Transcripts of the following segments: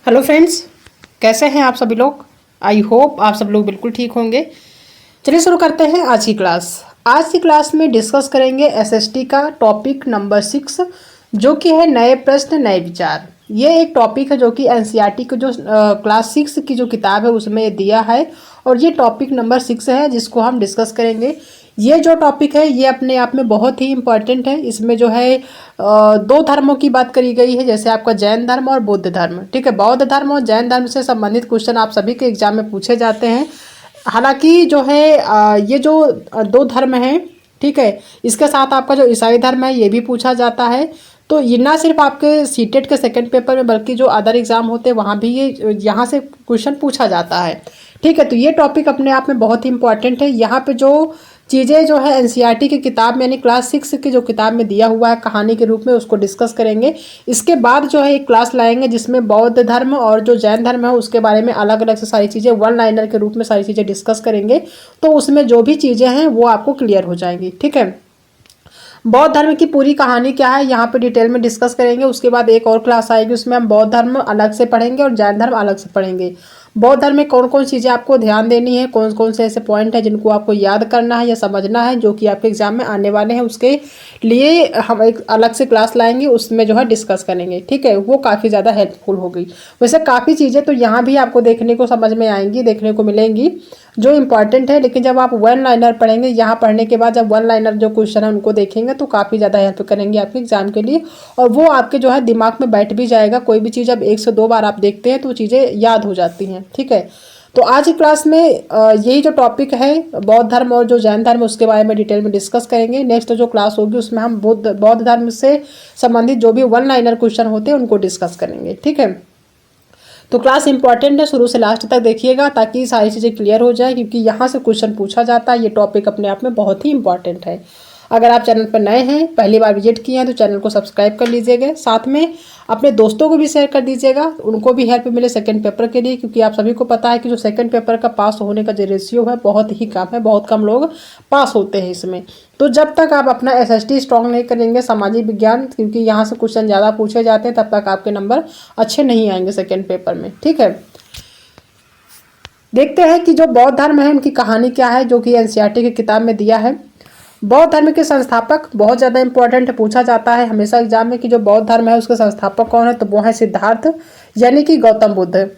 Hello friends, कैसे हैं आप सभी लोग। आई होप आप सब लोग बिल्कुल ठीक होंगे। चलिए शुरू करते हैं आज की क्लास। आज की क्लास में डिस्कस करेंगे एसएसटी का टॉपिक नंबर 6, जो कि है नए प्रश्न नए विचार। ये एक टॉपिक है जो कि एनसीईआरटी की जो क्लास 6 की जो किताब है उसमें दिया है, और ये टॉपिक नंबर 6 है जिसको हम डिस्कस करेंगे। ये जो टॉपिक है ये अपने आप में बहुत ही इम्पॉर्टेंट है। इसमें जो है दो धर्मों की बात करी गई है, जैसे आपका जैन धर्म और बौद्ध धर्म। ठीक है, बौद्ध धर्म और जैन धर्म से संबंधित क्वेश्चन आप सभी के एग्जाम में पूछे जाते हैं। हालांकि जो है ये जो दो धर्म हैं, ठीक है, इसके साथ आपका जो ईसाई धर्म है ये भी पूछा जाता है। तो ये ना सिर्फ आपके सीटेट के सेकंड पेपर में बल्कि जो अदर एग्जाम होते हैं वहाँ भी ये यहाँ से क्वेश्चन पूछा जाता है। ठीक है, तो ये टॉपिक अपने आप में बहुत ही इंपॉर्टेंट है। यहाँ पे जो चीज़ें जो है एनसीईआरटी की किताब में यानी क्लास 6 की जो किताब में दिया हुआ है कहानी के रूप में, उसको डिस्कस करेंगे। इसके बाद जो है एक क्लास लाएंगे जिसमें बौद्ध धर्म और जो जैन धर्म है उसके बारे में अलग अलग से सारी चीज़ें वन लाइनर के रूप में सारी चीज़ें डिस्कस करेंगे। तो उसमें जो भी चीज़ें हैं वो आपको क्लियर हो जाएंगी। ठीक है, बौद्ध धर्म की पूरी कहानी क्या है यहाँ पे डिटेल में डिस्कस करेंगे। उसके बाद एक और क्लास आएगी, उसमें हम बौद्ध धर्म अलग से पढ़ेंगे और जैन धर्म अलग से पढ़ेंगे। बौद्ध धर्म में कौन कौन चीज़ें आपको ध्यान देनी है, कौन कौन से ऐसे पॉइंट है जिनको आपको याद करना है या समझना है जो कि आपके एग्जाम में आने वाले हैं, उसके लिए हम एक अलग से क्लास लाएंगे, उसमें जो है डिस्कस करेंगे। ठीक है, वो काफ़ी ज़्यादा हेल्पफुल होगी। वैसे काफ़ी चीज़ें तो यहाँ भी आपको देखने को समझ में आएंगी, देखने को मिलेंगी जो इम्पॉर्टेंट है। लेकिन जब आप वन लाइनर पढ़ेंगे, यहाँ पढ़ने के बाद जब वन लाइनर जो क्वेश्चन है उनको देखेंगे तो काफ़ी ज़्यादा हेल्प करेंगे आपके एग्जाम के लिए, और वो आपके जो है दिमाग में बैठ भी जाएगा। कोई भी चीज़ अब 1 से 2 बार आप देखते हैं तो चीज़ें याद हो जाती हैं। ठीक है, तो आज की क्लास में यही जो टॉपिक है बौद्ध धर्म और जो जैन धर्म उसके बारे में डिटेल में डिस्कस करेंगे। नेक्स्ट जो क्लास होगी उसमें हम बौद्ध धर्म से संबंधित जो भी वन लाइनर क्वेश्चन होते हैं उनको डिस्कस करेंगे। ठीक है, तो क्लास इंपॉर्टेंट है, शुरू से लास्ट तक देखिएगा ताकि सारी चीज़ें क्लियर हो जाए, क्योंकि यहाँ से क्वेश्चन पूछा जाता है। ये टॉपिक अपने आप में बहुत ही इंपॉर्टेंट है। अगर आप चैनल पर नए हैं, पहली बार विजिट किए हैं, तो चैनल को सब्सक्राइब कर लीजिएगा। साथ में अपने दोस्तों को भी शेयर कर दीजिएगा, उनको भी हेल्प मिले सेकंड पेपर के लिए, क्योंकि आप सभी को पता है कि जो सेकंड पेपर का पास होने का जो रेशियो है बहुत ही कम है, बहुत कम लोग पास होते हैं इसमें। तो जब तक आप अपना एसएसटी स्ट्रॉन्ग नहीं करेंगे सामाजिक विज्ञान, क्योंकि यहाँ से क्वेश्चन ज़्यादा पूछे जाते हैं, तब तक आपके नंबर अच्छे नहीं आएंगे सेकेंड पेपर में। ठीक है, देखते हैं कि जो बौद्ध धर्म है उनकी कहानी क्या है, जो कि एनसीईआरटी की किताब में दिया है। बौद्ध धर्म के संस्थापक बहुत ज़्यादा इंपॉर्टेंट पूछा जाता है हमेशा एग्जाम में कि जो बौद्ध धर्म है उसके संस्थापक कौन है, तो वो है सिद्धार्थ यानी कि गौतम बुद्ध।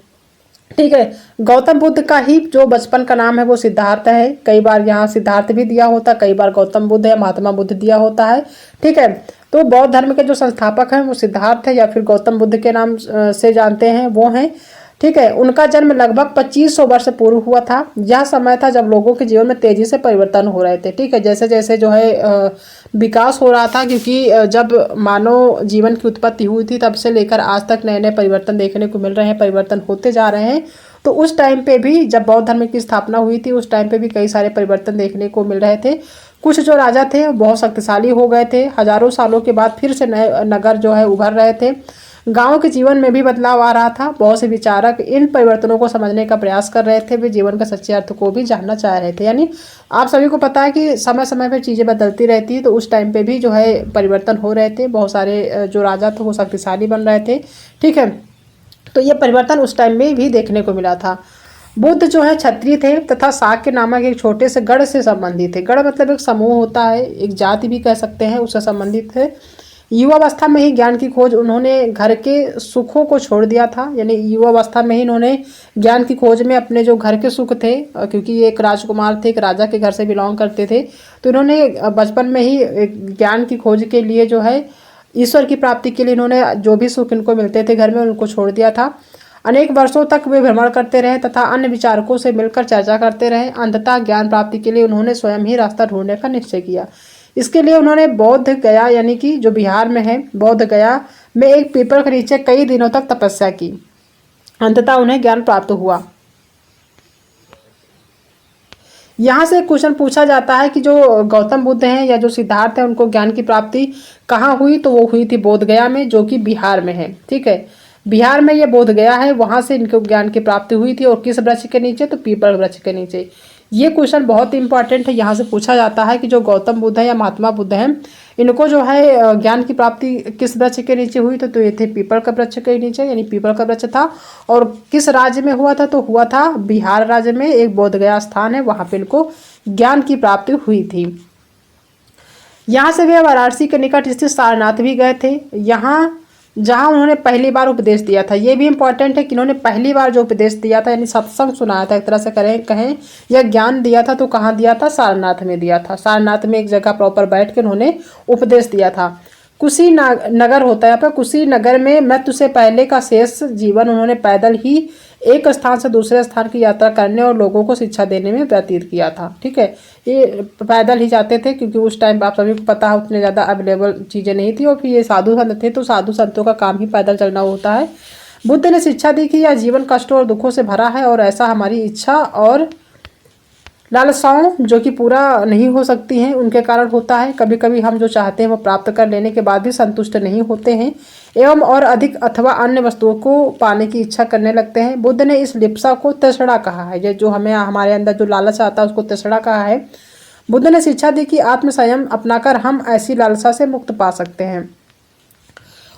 ठीक है, गौतम बुद्ध का ही जो बचपन का नाम है वो सिद्धार्थ है। कई बार यहाँ सिद्धार्थ भी दिया होता है, कई बार गौतम बुद्ध या महात्मा बुद्ध दिया होता है। ठीक है, तो बौद्ध धर्म के जो संस्थापक हैं वो सिद्धार्थ है या फिर गौतम बुद्ध के नाम से जानते हैं, वो हैं। ठीक है, उनका जन्म लगभग 2500 वर्ष पूर्व हुआ था। यह समय था जब लोगों के जीवन में तेजी से परिवर्तन हो रहे थे। ठीक है, जैसे जैसे जो है विकास हो रहा था, क्योंकि जब मानव जीवन की उत्पत्ति हुई थी तब से लेकर आज तक नए नए परिवर्तन देखने को मिल रहे हैं, परिवर्तन होते जा रहे हैं। तो उस टाइम पे भी जब बौद्ध धर्म की स्थापना हुई थी उस टाइम पे भी कई सारे परिवर्तन देखने को मिल रहे थे। कुछ जो राजा थे बहुत शक्तिशाली हो गए थे, हजारों सालों के बाद फिर से नए नगर जो है उभर रहे थे। गांव के जीवन में भी बदलाव आ रहा था। बहुत से विचारक इन परिवर्तनों को समझने का प्रयास कर रहे थे, वे जीवन का सच्चे अर्थ को भी जानना चाह रहे थे। यानी आप सभी को पता है कि समय समय पर चीज़ें बदलती रहती है, तो उस टाइम पे भी जो है परिवर्तन हो रहे थे। बहुत सारे जो राजा थे वो शक्तिशाली बन रहे थे। ठीक है, तो ये परिवर्तन उस टाइम में भी देखने को मिला था। बुद्ध जो है क्षत्रिय थे तथा शाक्य नामक एक छोटे से गढ़ से संबंधित थे। गढ़ मतलब एक समूह होता है, एक जाति भी कह सकते हैं, उससे संबंधित है। युवावस्था में ही ज्ञान की खोज, उन्होंने घर के सुखों को छोड़ दिया था। यानी युवावस्था में ही इन्होंने ज्ञान की खोज में अपने जो घर के सुख थे, क्योंकि ये एक राजकुमार थे, एक राजा के घर से बिलोंग करते थे, तो इन्होंने बचपन में ही ज्ञान की खोज के लिए जो है ईश्वर की प्राप्ति के लिए इन्होंने जो भी सुख इनको मिलते थे घर में उनको छोड़ दिया था। अनेक वर्षों तक वे भ्रमण करते रहे तथा अन्य विचारकों से मिलकर चर्चा करते रहे। अंततः ज्ञान प्राप्ति के लिए उन्होंने स्वयं ही रास्ता ढूंढने का निश्चय किया। इसके लिए उन्होंने बोध गया यानी कि जो बिहार में है बोध गया में एक पीपल के नीचे कई दिनों तक तपस्या की। अंततः उन्हें ज्ञान प्राप्त हुआ। यहाँ से क्वेश्चन पूछा जाता है कि जो गौतम बुद्ध हैं या जो सिद्धार्थ है उनको ज्ञान की प्राप्ति कहाँ हुई, तो वो हुई थी बोध गया में, जो कि बिहार में है। ठीक है, बिहार में ये बोध गया है, वहाँ से इनको ज्ञान की प्राप्ति हुई थी। और किस वृक्ष के नीचे, तो पीपल वृक्ष के नीचे। ये क्वेश्चन बहुत इंपॉर्टेंट है, यहाँ से पूछा जाता है कि जो गौतम बुद्ध है या महात्मा बुद्ध हैं इनको जो है ज्ञान की प्राप्ति किस वृक्ष के नीचे हुई तो ये थे पीपल का वृक्ष के नीचे, यानी पीपल का वृक्ष था। और किस राज्य में हुआ था तो हुआ था बिहार राज्य में, एक बोध गया स्थान है, वहां पे इनको ज्ञान की प्राप्ति हुई थी। यहाँ से वे वाराणसी के निकट स्थित सारनाथ भी गए थे, यहाँ जहाँ उन्होंने पहली बार उपदेश दिया था। ये भी इंपॉर्टेंट है कि उन्होंने पहली बार जो उपदेश दिया था यानी सत्संग सुनाया था, एक तरह से कहें या ज्ञान दिया था तो कहाँ दिया था, सारनाथ में दिया था। सारनाथ में एक जगह प्रॉपर बैठ के उन्होंने उपदेश दिया था। कुशीनगर होता है यहाँ पर, कुशीनगर में मृत्यु से पहले का शेष जीवन उन्होंने पैदल ही एक स्थान से दूसरे स्थान की यात्रा करने और लोगों को शिक्षा देने में व्यतीत किया था। ठीक है, ये पैदल ही जाते थे क्योंकि उस टाइम आप सभी को पता है उतने ज़्यादा अवेलेबल चीज़ें नहीं थी, और फिर ये साधु संत थे तो साधु संतों का काम ही पैदल चलना होता है। बुद्ध ने शिक्षा दी कि यह जीवन कष्टों और दुखों से भरा है और ऐसा हमारी इच्छा और लालसाओं जो कि पूरा नहीं हो सकती हैं उनके कारण होता है। कभी कभी हम जो चाहते हैं वो प्राप्त कर लेने के बाद भी संतुष्ट नहीं होते हैं एवं और अधिक अथवा अन्य वस्तुओं को पाने की इच्छा करने लगते हैं। बुद्ध ने इस लिप्सा को तृष्णा कहा है, ये जो हमें हमारे अंदर जो लालच आता है उसको तृष्णा कहा है। बुद्ध ने शिक्षा दी कि आत्म संयम अपनाकर हम ऐसी लालसा से मुक्त पा सकते हैं।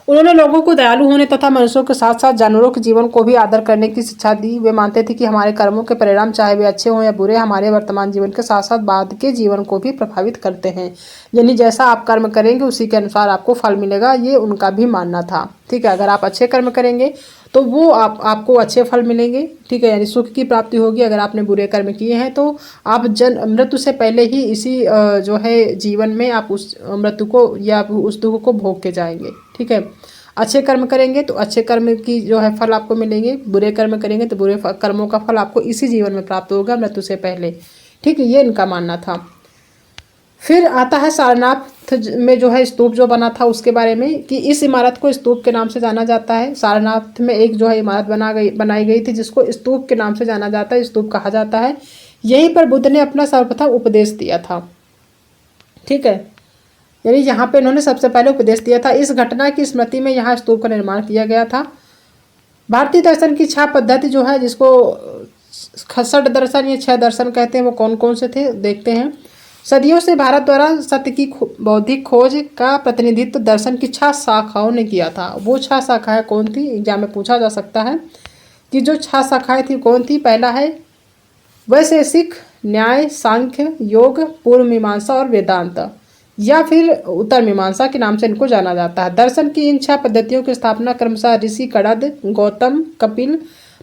उन्होंने लोगों को दयालु होने तथा मनुष्यों के साथ साथ जानवरों के जीवन को भी आदर करने की शिक्षा दी। वे मानते थे कि हमारे कर्मों के परिणाम चाहे वे अच्छे हों या बुरे हमारे वर्तमान जीवन के साथ साथ बाद के जीवन को भी प्रभावित करते हैं, यानी जैसा आप कर्म करेंगे उसी के अनुसार आपको फल मिलेगा, ये उनका भी मानना था। ठीक है, अगर आप अच्छे कर्म करेंगे तो वो आपको अच्छे फल मिलेंगे। ठीक है, यानी सुख की प्राप्ति होगी। अगर आपने बुरे कर्म किए हैं तो आप मृत्यु से पहले ही इसी जो है जीवन में आप उस मृत्यु को या उस दुख को भोग के जाएंगे। ठीक है, अच्छे कर्म करेंगे तो अच्छे कर्म की जो है फल आपको मिलेंगे, बुरे कर्म करेंगे तो बुरे कर्मों का फल आपको इसी जीवन में प्राप्त होगा मृत्यु से पहले। ठीक है, ये इनका मानना था। फिर आता है सारनाथ में जो है स्तूप जो बना था उसके बारे में, कि इस इमारत को स्तूप के नाम से जाना जाता है। सारनाथ में एक जो है इमारत बनाई गई थी जिसको स्तूप के नाम से जाना जाता है, स्तूप कहा जाता है। यहीं पर बुद्ध ने अपना सर्वप्रथम उपदेश दिया था। ठीक है, यानी यहाँ पे इन्होंने सबसे पहले उपदेश दिया था। इस घटना की स्मृति में यहाँ स्तूप का निर्माण किया गया था। भारतीय दर्शन की 6 पद्धति जो है जिसको षट दर्शन या 6 दर्शन कहते हैं वो कौन कौन से थे देखते हैं। सदियों से भारत द्वारा सत्य की बौद्धिक खोज का प्रतिनिधित्व दर्शन की 6 शाखाओं ने किया था। वो 6 शाखाएं कौन थी, एग्जाम में पूछा जा सकता है कि जो 6 शाखाएं थी कौन थी। पहला है वैशेषिक न्याय, सांख्य, योग, पूर्व मीमांसा और वेदांत, या फिर उत्तर मीमांसा के नाम से इनको जाना जाता है। दर्शन की इन 6 पद्धतियों की स्थापना क्रमशः ऋषि कड़द, गौतम, कपिल,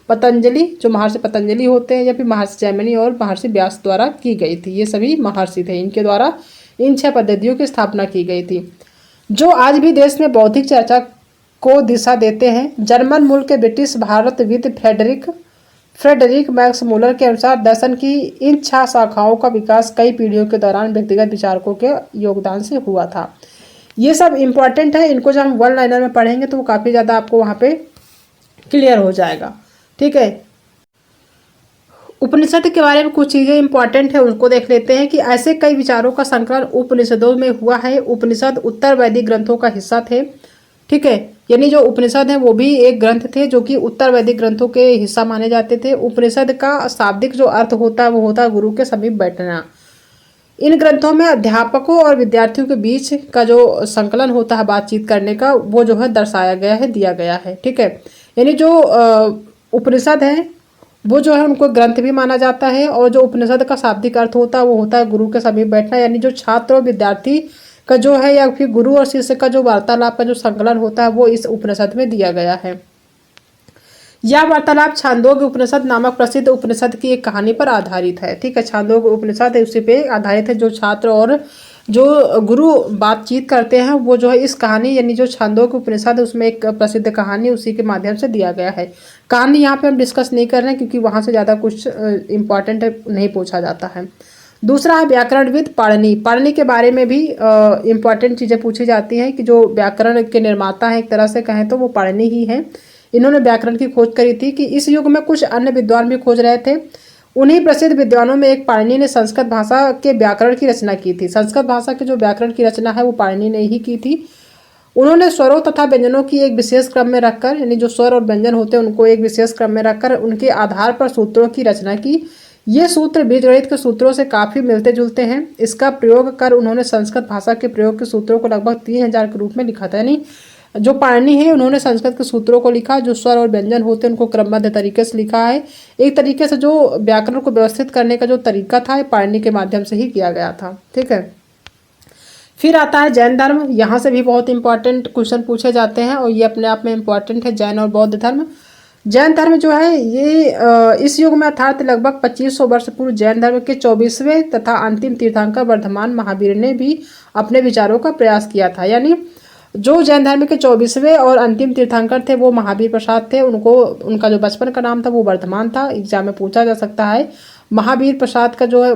पतंजलि जो महर्षि पतंजलि होते हैं, या फिर महर्षि जैमिनी और महर्षि व्यास द्वारा की गई थी। ये सभी महर्षि थे, इनके द्वारा इन 6 पद्धतियों की स्थापना की गई थी जो आज भी देश में बौद्धिक चर्चा को दिशा देते हैं। जर्मन मूल के ब्रिटिश भारतविद फ्रेडरिक मैक्स मूलर के अनुसार दर्शन की इन 6 शाखाओं का विकास कई पीढ़ियों के दौरान व्यक्तिगत विचारकों के योगदान से हुआ था। ये सब इम्पॉर्टेंट है, इनको जब हम वन लाइनर में पढ़ेंगे तो वो काफ़ी ज़्यादा आपको वहाँ पे क्लियर हो जाएगा। ठीक है, उपनिषद के बारे में कुछ चीज़ें इंपॉर्टेंट है उनको देख लेते हैं कि ऐसे कई विचारों का संकलन उपनिषदों में हुआ है। उपनिषद उत्तर वैदिक ग्रंथों का हिस्सा थे। ठीक है, यानी जो उपनिषद है वो भी एक ग्रंथ थे जो कि उत्तर वैदिक ग्रंथों के हिस्सा माने जाते थे। उपनिषद का शाब्दिक जो अर्थ होता है वो होता है गुरु के समीप बैठना। इन ग्रंथों में अध्यापकों और विद्यार्थियों के बीच का जो संकलन होता है बातचीत करने का वो जो है दर्शाया गया है, दिया गया है। ठीक है, यानी जो उपनिषद है वो जो है उनको ग्रंथ भी माना जाता है, और जो उपनिषद का शाब्दिक अर्थ होता है वो होता है गुरु के समीप बैठना। यानी जो छात्र और विद्यार्थी का जो है या फिर गुरु और शिष्य का जो वार्तालाप का जो संकलन होता है वो इस उपनिषद में दिया गया है। यह वार्तालाप छांदोग्य उपनिषद नामक प्रसिद्ध उपनिषद की एक कहानी पर आधारित है। ठीक है, छांदोग्य उपनिषद है उसी पे आधारित है। जो छात्र और जो गुरु बातचीत करते हैं वो जो है इस कहानी यानी जो छांदोग्य उपनिषद है उसमें एक प्रसिद्ध कहानी उसी के माध्यम से दिया गया है। कहानी यहाँ पे हम डिस्कस नहीं कर रहे हैं क्योंकि वहाँ से ज़्यादा कुछ इम्पॉर्टेंट नहीं पूछा जाता है। दूसरा है व्याकरणविद पाणिनि। पाणिनि के बारे में भी इम्पॉर्टेंट चीज़ें पूछी जाती हैं कि जो व्याकरण के निर्माता हैं एक तरह से कहें तो वो पाणिनि ही हैं। इन्होंने व्याकरण की खोज करी थी कि इस युग में कुछ अन्य विद्वान भी खोज रहे थे। उन्हीं प्रसिद्ध विद्वानों में एक पाणिनि ने संस्कृत भाषा के व्याकरण की रचना की थी। संस्कृत भाषा के जो व्याकरण की रचना है वो पाणिनि ने ही की थी। उन्होंने स्वरों तथा व्यंजनों की एक विशेष क्रम में रखकर, यानी जो स्वर और व्यंजन होते हैं उनको एक विशेष क्रम में रखकर उनके आधार पर सूत्रों की रचना की। ये सूत्र बीजगणित के सूत्रों से काफ़ी मिलते जुलते हैं। इसका प्रयोग कर उन्होंने संस्कृत भाषा के प्रयोग के सूत्रों को लगभग 3000 के रूप में लिखा था। यानी जो पाणिनि है उन्होंने संस्कृत के सूत्रों को लिखा, जो स्वर और व्यंजन होते हैं उनको क्रमबद्ध तरीके से लिखा है। एक तरीके से जो व्याकरण को व्यवस्थित करने का जो तरीका था पाणिनि के माध्यम से ही किया गया था। ठीक है, फिर आता है जैन धर्म। यहाँ से भी बहुत इंपॉर्टेंट क्वेश्चन पूछे जाते हैं और ये अपने आप में इंपॉर्टेंट है, जैन और बौद्ध धर्म। जैन धर्म जो है ये इस युग में अर्थात लगभग 2500 वर्ष पूर्व जैन धर्म के 24वें तथा अंतिम तीर्थंकर वर्धमान महावीर ने भी अपने विचारों का प्रयास किया था। यानी जो जैन धर्म के 24वें और अंतिम तीर्थंकर थे वो महावीर प्रसाद थे। उनका जो बचपन का नाम था वो वर्धमान था। एग्जाम में पूछा जा सकता है। महावीर प्रसाद का जो है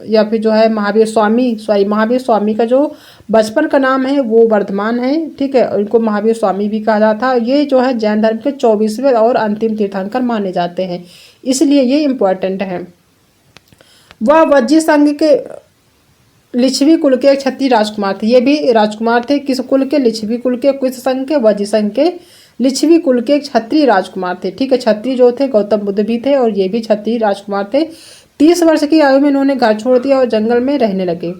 या फिर जो है महावीर स्वामी का जो बचपन का नाम है वो वर्धमान है। ठीक है, उनको महावीर स्वामी भी कहा जाता है। ये जो है जैन धर्म के 24वें और अंतिम तीर्थंकर माने जाते हैं, इसलिए ये इम्पोर्टेंट है। वह वज्जी संघ के लिच्छवी कुल के एक क्षत्रिय राजकुमार थे। ये भी राजकुमार थे, किस कुल के? लिच्छवी कुल के, किस संघ के? वज्जी संघ के लिच्छवी कुल के एक क्षत्रिय राजकुमार थे। ठीक है, क्षत्रिय जो थे गौतम बुद्ध भी थे और ये भी क्षत्रिय राजकुमार थे। 30 वर्ष की आयु में इन्होंने घर छोड़ दिया और जंगल में रहने लगे।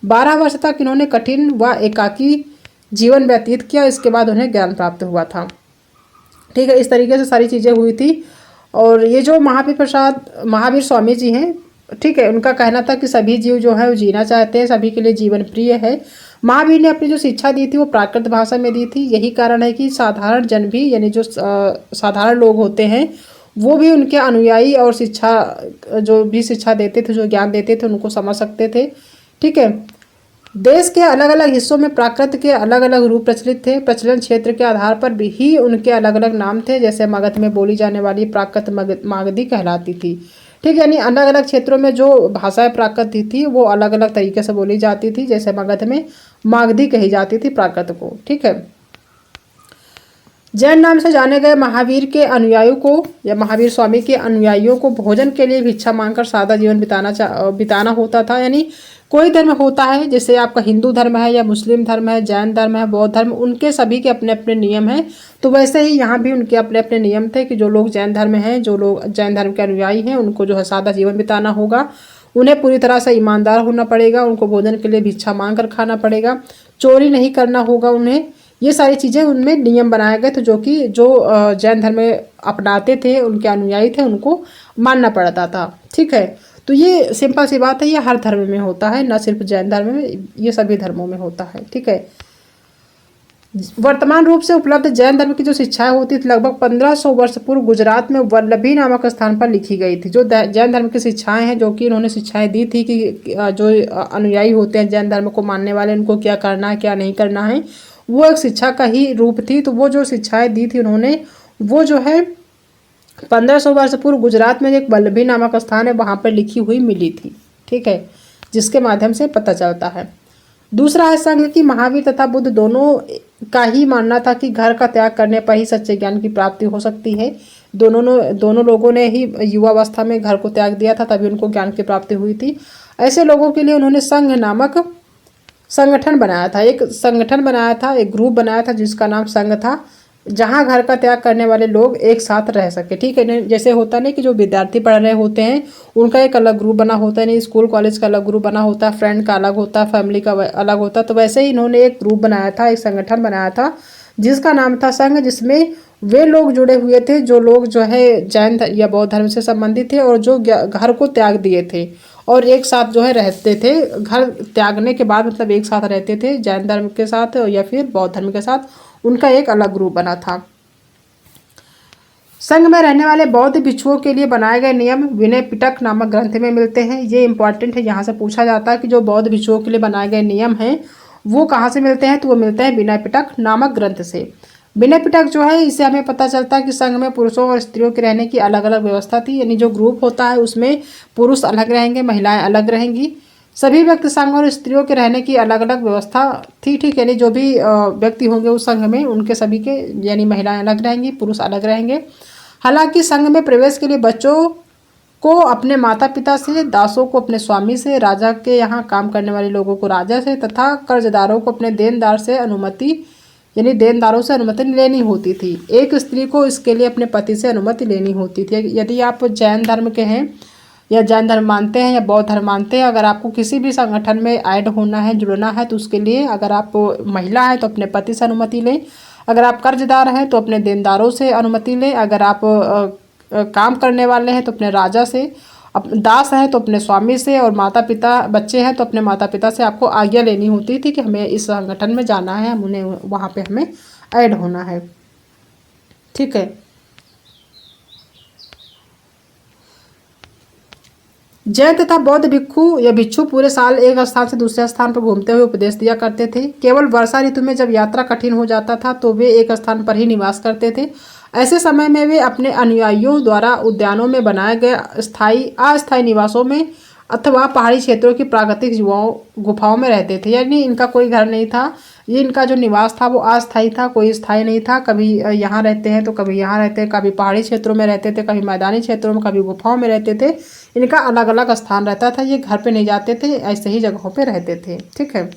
12 वर्ष तक इन्होंने कठिन व एकाकी जीवन व्यतीत किया। इसके बाद उन्हें ज्ञान प्राप्त हुआ था। ठीक है, इस तरीके से सारी चीज़ें हुई थी। और ये जो महावीर स्वामी जी हैं, ठीक है, उनका कहना था कि सभी जीव जो है वो जीना चाहते हैं, सभी के लिए जीवन प्रिय है। महावीर ने अपनी जो शिक्षा दी थी वो प्राकृत भाषा में दी थी। यही कारण है कि साधारण जन भी, यानी जो साधारण लोग होते हैं वो भी उनके अनुयायी और जो भी शिक्षा देते थे, जो ज्ञान देते थे, उनको समझ सकते थे। ठीक है, देश के अलग अलग हिस्सों में प्राकृत के अलग अलग रूप प्रचलित थे। प्रचलन क्षेत्र के आधार पर भी ही उनके अलग अलग नाम थे। जैसे मगध में बोली जाने वाली प्राकृत मागधी कहलाती थी। ठीक है, यानी अलग अलग क्षेत्रों में जो भाषाएं प्राकृत थी वो अलग अलग तरीके से बोली जाती थी। जैसे मगध में मागधी कही जाती थी प्राकृत को। ठीक है, जैन नाम से जाने गए महावीर के अनुयायियों को या महावीर स्वामी के अनुयायियों को भोजन के लिए भिक्षा मांगकर सादा जीवन बिताना होता था। यानी कोई धर्म होता है, जैसे आपका हिंदू धर्म है या मुस्लिम धर्म है, जैन धर्म है, बौद्ध धर्म, उनके सभी के अपने अपने नियम हैं। तो वैसे ही यहाँ भी उनके अपने अपने नियम थे कि जो लोग जैन धर्म हैं, जो लोग जैन धर्म के अनुयायी हैं, उनको जो है सादा जीवन बिताना होगा। उन्हें पूरी तरह से ईमानदार होना पड़ेगा। उनको भोजन के लिए भिक्षा मांग कर खाना पड़ेगा। चोरी नहीं करना होगा उन्हें। ये सारी चीज़ें उनमें नियम बनाए गए थे, जो कि जो जैन धर्म अपनाते थे, उनके अनुयायी थे, उनको मानना पड़ता था। ठीक है, तो ये सिंपल सी बात है, ये हर धर्म में होता है, न सिर्फ जैन धर्म में, ये सभी धर्मों में होता है। ठीक है, वर्तमान रूप से उपलब्ध जैन धर्म की जो शिक्षाएं होती थी लगभग 1500 वर्ष पूर्व गुजरात में वल्लभी नामक स्थान पर लिखी गई थी। जो जैन धर्म की शिक्षाएं हैं, जो कि इन्होंने शिक्षाएं दी थी कि जो अनुयायी होते हैं जैन धर्म को मानने वाले, उनको क्या करना है क्या नहीं करना है, वो एक शिक्षा का ही रूप थी। तो वो जो शिक्षाएं दी थी उन्होंने, वो जो है 1500 वर्ष पूर्व गुजरात में एक वल्लभी नामक स्थान है वहाँ पर लिखी हुई मिली थी। ठीक है, जिसके माध्यम से पता चलता है। दूसरा है संघ की महावीर तथा बुद्ध दोनों का ही मानना था कि घर का त्याग करने पर ही सच्चे ज्ञान की प्राप्ति हो सकती है। दोनों लोगों ने ही युवावस्था में घर को त्याग दिया था, तभी उनको ज्ञान की प्राप्ति हुई थी। ऐसे लोगों के लिए उन्होंने संघ नामक संगठन बनाया था। एक ग्रुप बनाया था जिसका नाम संघ था, जहाँ घर का त्याग करने वाले लोग एक साथ रह सके। ठीक है, जैसे होता नहीं कि जो विद्यार्थी पढ़ रहे होते हैं उनका एक अलग ग्रुप बना होता है, नहीं स्कूल कॉलेज का अलग ग्रुप बना होता है, फ्रेंड का अलग होता है, फैमिली का अलग होता है। तो वैसे ही इन्होंने एक ग्रुप बनाया था, एक संगठन बनाया था जिसका नाम था संघ, जिसमें वे लोग जुड़े हुए थे जो लोग जो है जैन या बौद्ध धर्म से संबंधित थे और जो घर को त्याग दिए थे और एक साथ जो है रहते थे। घर त्यागने के बाद मतलब एक साथ रहते थे जैन धर्म के साथ या फिर बौद्ध धर्म के साथ, उनका एक अलग ग्रुप बना था। संघ में रहने वाले बौद्ध भिक्षुओं के लिए बनाए गए नियम विनय पिटक नामक ग्रंथ में मिलते हैं। ये इंपॉर्टेंट है, यहाँ से पूछा जाता है कि जो बौद्ध भिक्षुओं के लिए बनाए गए नियम हैं वो कहाँ से मिलते हैं, तो वो मिलते हैं विनय पिटक नामक ग्रंथ से। विनय पिटक जो है, इससे हमें पता चलता है कि संघ में पुरुषों और स्त्रियों के रहने की अलग अलग व्यवस्था थी। यानी जो ग्रुप होता है उसमें पुरुष अलग रहेंगे, महिलाएं अलग रहेंगी। सभी व्यक्ति संघ और स्त्रियों के रहने की अलग अलग व्यवस्था थी। ठीक, यानी जो भी व्यक्ति होंगे उस संघ में, उनके सभी के यानी महिलाएं अलग रहेंगी, पुरुष अलग रहेंगे। हालांकि संघ में प्रवेश के लिए बच्चों को अपने माता पिता से, दासों को अपने स्वामी से, राजा के यहाँ काम करने वाले लोगों को राजा से तथा कर्जदारों को अपने देनदारों से अनुमति लेनी होती थी। एक स्त्री को इसके लिए अपने पति से अनुमति लेनी होती थी। यदि आप जैन धर्म के हैं या जैन धर्म मानते हैं या बौद्ध धर्म मानते हैं, अगर आपको किसी भी संगठन में ऐड होना है, जुड़ना है, तो उसके लिए अगर आप महिला हैं तो अपने पति से अनुमति लें, अगर आप कर्जदार हैं तो अपने देनदारों से अनुमति लें, अगर आप काम करने वाले हैं तो अपने राजा से, दास हैं तो अपने स्वामी से, और माता पिता बच्चे हैं तो अपने माता पिता से आपको आज्ञा लेनी होती थी कि हमें इस संगठन में जाना है, हम उन्हें वहाँ पे हमें ऐड होना है। ठीक है। जैन तथा बौद्ध भिक्षु या भिक्षु पूरे साल एक स्थान से दूसरे स्थान पर घूमते हुए उपदेश दिया करते थे। केवल वर्षा ऋतु में जब यात्रा कठिन हो जाता था तो वे एक स्थान पर ही निवास करते थे। ऐसे समय में वे अपने अनुयायियों द्वारा उद्यानों में बनाए गए अस्थायी निवासों में अथवा पहाड़ी क्षेत्रों की प्राकृतिक गुफाओं में रहते थे। यानी इनका कोई घर नहीं था, ये इनका जो निवास था वो अस्थायी था, कोई स्थायी नहीं था। कभी यहाँ रहते हैं तो कभी यहाँ रहते हैं, कभी पहाड़ी क्षेत्रों में रहते थे, कभी मैदानी क्षेत्रों में, कभी गुफाओं में रहते थे। इनका अलग अलग स्थान रहता था, ये घर पे नहीं जाते थे, ऐसे ही जगहों पे रहते थे। ठीक है।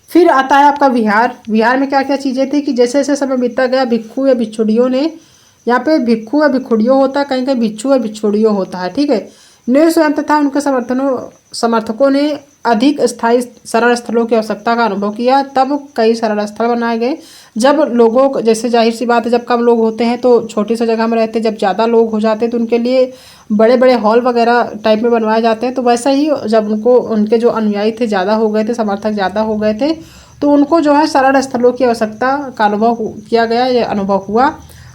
फिर आता है आपका विहार। विहार में क्या क्या चीज़ें थी कि जैसे जैसे समय बीतता गया भिक्षु या भिक्षुड़ियों ने, यहाँ पे भिक्षु या भिक्षुड़ियों होता है, कहीं कहीं भिक्षु या भिक्षुड़ियों होता है। ठीक है। ने स्वयं तथा उनके समर्थकों ने अधिक स्थायी शरण स्थलों की आवश्यकता का अनुभव किया। तब कई शरण स्थल बनाए गए। जब लोगों को, जैसे जाहिर सी बात है, जब कम लोग होते हैं तो छोटी सी जगह में रहते हैं, जब ज़्यादा लोग हो जाते हैं तो उनके लिए बड़े बड़े हॉल वगैरह टाइप में बनवाए जाते हैं। तो वैसा ही जब उनके जो अनुयायी थे ज़्यादा हो गए थे, समर्थक ज़्यादा हो गए थे, तो उनको जो है शरण स्थलों की आवश्यकता का अनुभव किया गया, ये अनुभव हुआ।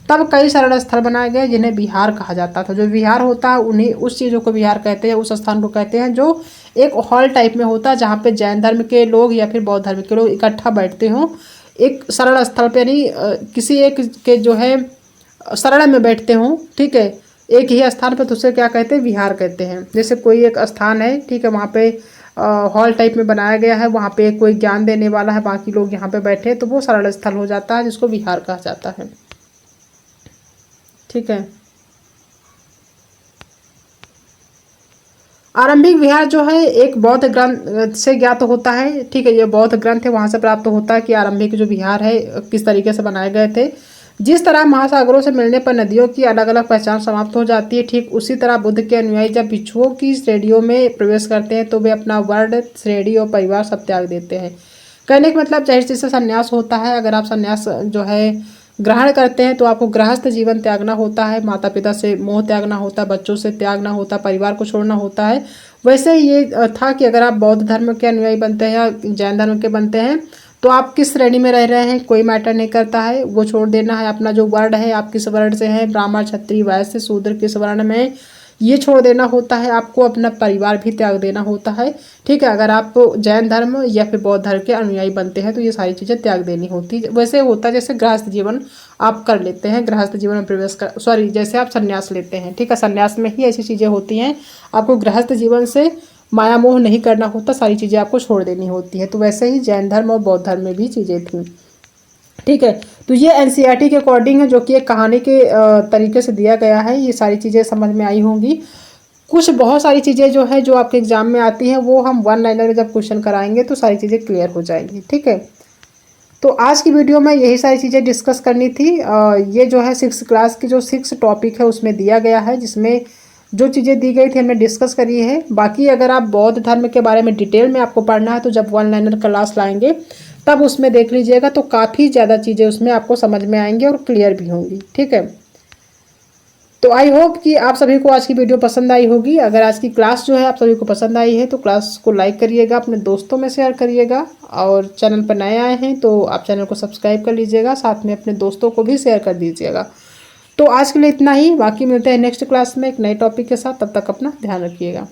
तब कई शरण स्थल बनाए गए जिन्हें विहार कहा जाता था। जो विहार होता है उन्हीं उस चीज़ों को विहार कहते हैं, उस स्थान को कहते हैं जो एक हॉल टाइप में होता है, जहाँ पे जैन धर्म के लोग या फिर बौद्ध धर्म के लोग इकट्ठा बैठते हों एक शरण स्थल पे, यानी किसी एक के जो है शरण में बैठते हों। ठीक है। एक ही स्थान पर, तो उसे क्या कहते हैं, विहार कहते हैं। जैसे कोई एक स्थान है, ठीक है, वहाँ पे हॉल टाइप में बनाया गया है, वहाँ पे कोई ज्ञान देने वाला है, बाकी लोग यहाँ पे बैठे, तो वो शरण स्थल हो जाता है, जिसको विहार कहा जाता है। ठीक है। आरंभिक विहार जो है एक बौद्ध ग्रंथ से ज्ञात होता है। ठीक है। ये बौद्ध ग्रंथ है, वहाँ से प्राप्त होता है कि आरंभिक जो विहार है किस तरीके से बनाए गए थे। जिस तरह महासागरों से मिलने पर नदियों की अलग अलग पहचान समाप्त हो जाती है, ठीक उसी तरह बुद्ध के अनुयायी जब भिक्षुओं की श्रेणियों में प्रवेश करते हैं तो वे अपना वर्ण, श्रेणी और परिवार सब त्याग देते हैं। कहने का मतलब जाहिर सी से संन्यास होता है। अगर आप संन्यास जो है ग्रहण करते हैं तो आपको गृहस्थ जीवन त्यागना होता है, माता पिता से मोह त्यागना होता है, बच्चों से त्यागना होता है, परिवार को छोड़ना होता है। वैसे ये था कि अगर आप बौद्ध धर्म के अनुयायी बनते हैं या जैन धर्म के बनते हैं तो आप किस श्रेणी में रह रहे हैं कोई मैटर नहीं करता है, वो छोड़ देना है। अपना जो वर्ण है, आप किस वर्ण से हैं, ब्राह्मण, क्षत्रिय, वैश्य, शूद्र किस वर्ण में, ये छोड़ देना होता है। आपको अपना परिवार भी त्याग देना होता है। ठीक है। अगर आप जैन धर्म या फिर बौद्ध धर्म के अनुयायी बनते हैं तो ये सारी चीज़ें त्याग देनी होती है। वैसे होता है जैसे गृहस्थ जीवन आप कर लेते हैं, गृहस्थ जीवन में प्रवेश कर, सॉरी, जैसे आप संन्यास लेते हैं। ठीक है। संन्यास में ही ऐसी चीज़ें होती हैं, आपको गृहस्थ जीवन से माया मोह नहीं करना होता, सारी चीज़ें आपको छोड़ देनी होती है। तो वैसे ही जैन धर्म और बौद्ध धर्म में भी चीज़ें थी। ठीक है। तो ये एनसीईआरटी के अकॉर्डिंग है, जो कि एक कहानी के तरीके से दिया गया है। ये सारी चीज़ें समझ में आई होंगी। कुछ बहुत सारी चीज़ें जो है जो आपके एग्जाम में आती हैं वो हम वन लाइनर में जब क्वेश्चन कराएंगे तो सारी चीज़ें क्लियर हो जाएंगी। ठीक है। तो आज की वीडियो में यही सारी चीज़ें डिस्कस करनी थी। ये जो है 6 क्लास की जो 6 टॉपिक है उसमें दिया गया है, जिसमें जो चीज़ें दी गई थी हमने डिस्कस करी है। बाकी अगर आप बौद्ध धर्म के बारे में डिटेल में आपको पढ़ना है तो जब वन लाइनर क्लास लाएंगे तब उसमें देख लीजिएगा, तो काफ़ी ज़्यादा चीज़ें उसमें आपको समझ में आएंगी और क्लियर भी होंगी। ठीक है। तो आई होप कि आप सभी को आज की वीडियो पसंद आई होगी। अगर आज की क्लास जो है आप सभी को पसंद आई है तो क्लास को लाइक करिएगा, अपने दोस्तों में शेयर करिएगा, और चैनल पर नए आए हैं तो आप चैनल को सब्सक्राइब कर लीजिएगा, साथ में अपने दोस्तों को भी शेयर कर दीजिएगा। तो आज के लिए इतना ही, बाकी मिलते हैं नेक्स्ट क्लास में एक नए टॉपिक के साथ। तब तक अपना ध्यान रखिएगा।